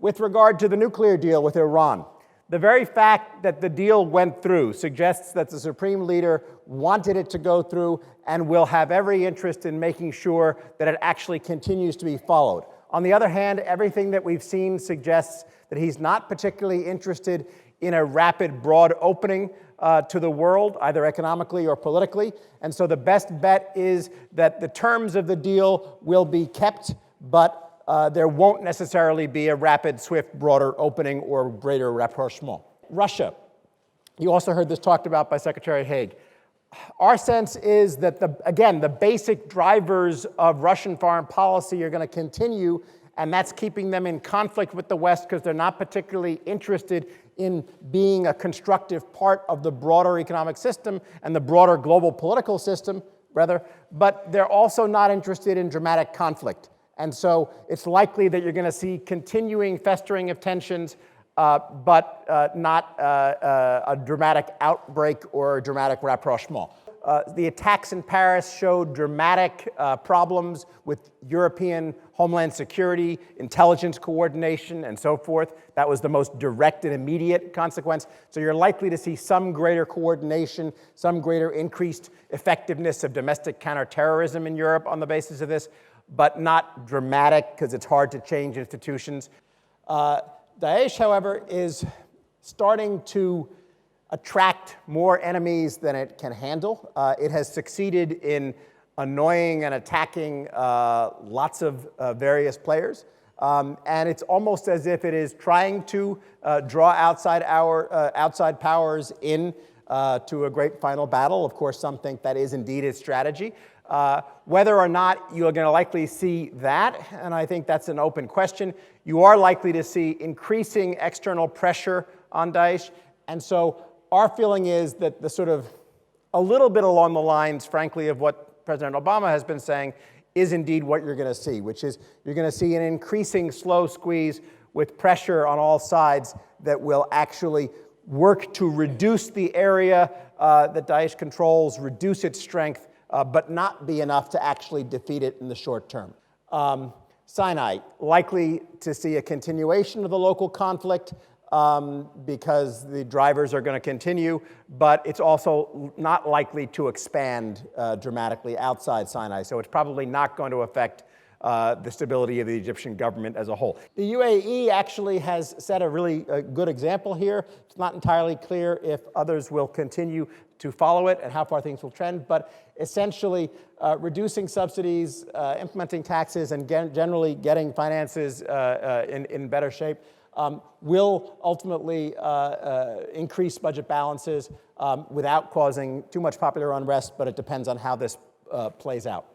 with regard to the nuclear deal with Iran. The very fact that the deal went through suggests that the Supreme Leader wanted it to go through and will have every interest in making sure that it actually continues to be followed. On the other hand, everything that we've seen suggests that he's not particularly interested in a rapid, broad opening to the world, either economically or politically. And so the best bet is that the terms of the deal will be kept, but there won't necessarily be a rapid, swift, broader opening or greater rapprochement. Russia. You also heard this talked about by Secretary Haig. Our sense is that, the basic drivers of Russian foreign policy are going to continue, and that's keeping them in conflict with the West because they're not particularly interested in being a constructive part of the broader economic system and the broader global political system, rather, but they're also not interested in dramatic conflict. And so it's likely that you're going to see continuing festering of tensions, but not a dramatic outbreak or a dramatic rapprochement. The attacks in Paris showed dramatic problems with European homeland security, intelligence coordination, and so forth. That was the most direct and immediate consequence. So you're likely to see some greater coordination, some greater increased effectiveness of domestic counterterrorism in Europe on the basis of this, but not dramatic because it's hard to change institutions. Daesh, however, is starting to attract more enemies than it can handle. It has succeeded in annoying and attacking lots of various players. And it's almost as if it is trying to draw outside powers in to a great final battle. Of course, some think that is indeed its strategy. Whether or not you're going to likely see that, and I think that's an open question, you are likely to see increasing external pressure on Daesh. And so our feeling is that the sort of a little bit along the lines, frankly, of what President Obama has been saying is indeed what you're going to see, which is you're going to see an increasing slow squeeze with pressure on all sides that will actually work to reduce the area that Daesh controls, reduce its strength, but not be enough to actually defeat it in the short term. Sinai, likely to see a continuation of the local conflict because the drivers are going to continue, but it's also not likely to expand dramatically outside Sinai. So it's probably not going to affect the stability of the Egyptian government as a whole. The UAE actually has set a really good example here. It's not entirely clear if others will continue to follow it and how far things will trend, but essentially reducing subsidies, implementing taxes, and generally getting finances in better shape will ultimately increase budget balances without causing too much popular unrest, but it depends on how this plays out.